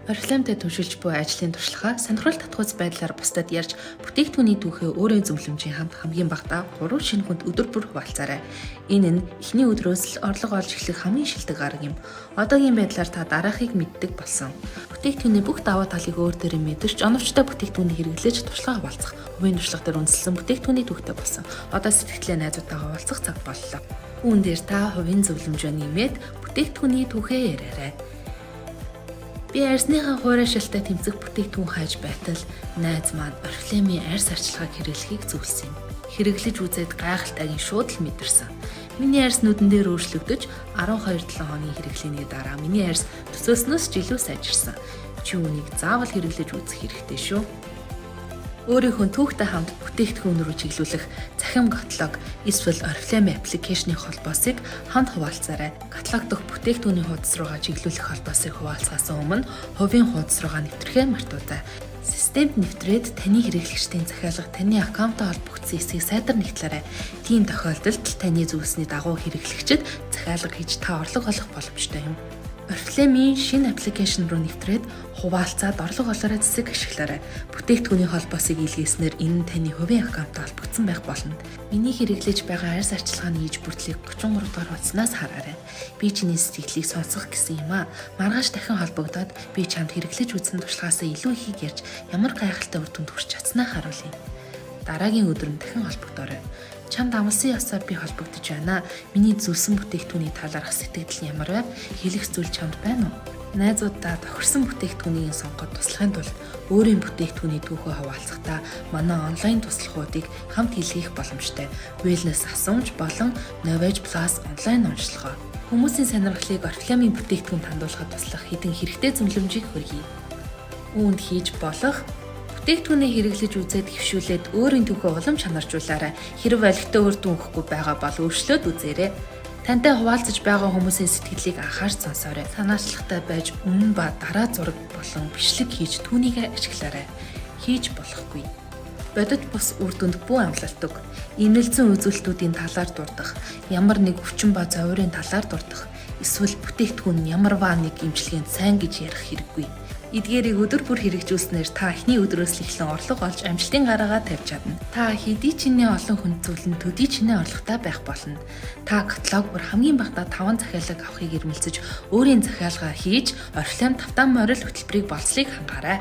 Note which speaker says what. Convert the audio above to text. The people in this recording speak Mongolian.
Speaker 1: Орифлеймтэй түншилж буй ажлын туршлагаа сонирхол татгууц байдлаар бусдад ярьж, бүтээгдэхүүний түүхээ өөрийн зөвлөмжийн хамт хамгийн багадаа 3 шинэ хүнд өдөр бүр хуваалцаарай. Энэ нь эхний өдрөөс л орлого олж эхлэх хамгийн шилдэг арга юм. Одоогийн байдлаар та дараахыг мэддэг болсон. Бүтээгдэхүүний бүх даваа талыг өөр дээрээ мэдэрч, оновчтой бүтээгдэхүүнийг хэрэглэж туршлага хуваалцах, хувийн туршлага дээр үндэслэн бүтээгдэхүүний түүхтэй болсон. Одоо сэтгэлээ найзуудтайгаа хуваалцах цаг боллоо. Үүн дээр та хувийн зөвлөмжөө нэмээд бүтээгдэхүүний түүхээ яриарай. Би арьсныхаа хуурай шилтэй тэмцэх бүтээгдэхүүн хайж байтал найз маань Орифлеймийн арьс арчилгааг хэрэглэхийг зөвлөсөн юм. Хэрэглэж үзээд гайхалтайг нь шууд л мэдэрсэн. Миний арьс нүдэн дээр өөрчлөгдөж 12-7 хоногийн хэрэглээний дараа миний арьс төсөөснөөс ч илүү сайжирсан. Чи үүнийг заавал хэрэглэж үзэх хэрэгтэй шүү. Өөрийнхөө түүхтэй хамт бүтээгдэхүүн рүү чиглүүлэх цахим каталог эсвэл Oriflame аппликейшны холбоосыг хамт хуваалцаарай. Каталог дахь бүтээгдэхүүний хуудас руугаа чиглүүлэх холбоосыг хуваалцахаас өмнө хувийн хуудас руугаа нэвтрэхээ мартаотай. Системд нэвтрээд таны хэрэглэгчдийн захиалга таны аккаунтаа холбогдсон эсэхийг сайдар нэгтлээрэй. Тийм тохиолдолд таны зөвлөсний дагуу хэрэглэгчид захиалга хийж та орлого олох боломжтой юм. Oriflame-ийн шинэ аппликейшн руу нэвтрээд хуваалцаад орлого олоорой зэсэг ашиглаарай. Бүтээгдэхүүний холбоосыг илгээснээр энэ нь таны хувийн аккаунтад холбогдсон байх болно. Миний хэрэглэж байгаа арьс арчилгааны иж бүрдлийг 33 дугаар хуудаснаас хараарай. Би чиний сэтгэлийг сонсох гэсэн юм аа. Маргааш дахин холбогдоод би чамд хэрэглэж үзсэн туршлагаасаа илүү ихийг ярьж ямар гайхалтай үр дүнд хүрч чадсанаа харуулъя. Дараагийн өдөр нь дахин холбогдоорой. Чамд амлсан ёсоор би холбогдож байна. Миний зүйлсэн бүтээгдэхүүний талаарх сэтгэл нь ямар вэ? Хэлэх зүйл чамд байна уу? Найзуудаа тохирсон бүтээгдэхүүнийг сонгоход туслахын тулд өөрийн бүтээгдэхүүний түүхээ хуваалцахдаа манай онлайн туслахуудыг хамт хийлгэх боломжтой. Wellness асуумж болон Novage Plus онлайн онцлогоо. Хүмүүсийн сонирхлыг Oriflame-ийн бүтээгдэхүүн хандуулахад туслах хэдэн хэрэгтэй зөвлөмжийг хүргэе. Үүнд хийж болох бүтээгдэхүүнээ хэрэглэж үзээд хэвшүүлээд өөрийн түүхээ улам чанаржуулаарай. Хэрв олигтой үр дүн өгөхгүй байгаа бол өөрчлөөд үзээрэй. Тантай хуваалцаж байгаа хүмүүсийн сэтгэлийг анхаарч сонсоорой. Санаачлагтай байж өмнө ба дараа зураг болон бичлэг хийж түүнийг ашиглаарай. Хийж болохгүй. Бодит бус үр дүнд бүү амлалдаг. Имнэлзэн үзүүлэлтүүдийн талаар дурдах, ямар нэг өвчин ба зовирын талаар дурдах, эсвэл бүтээгдэхүүн нь ямар нэг имчилгээнд сайн гэж ярих хэрэггүй. Эдгээрийг өдөр бүр хэрэгжүүлснээр та эхний өдрөөс л эхлэн орлого олж амжилтын гараагаа тавьж чадна. Та хэдий чиний олон хүнд зөвлөн төдий чиний орлоготой байх болно. Та каталог бүр хамгийн багадаа 5 захиалга авахыг эрмэлзэж өөрийн захиалгаа хийж Oriflame тавтан морил хөтөлбөрийг болцлыг хангаарай.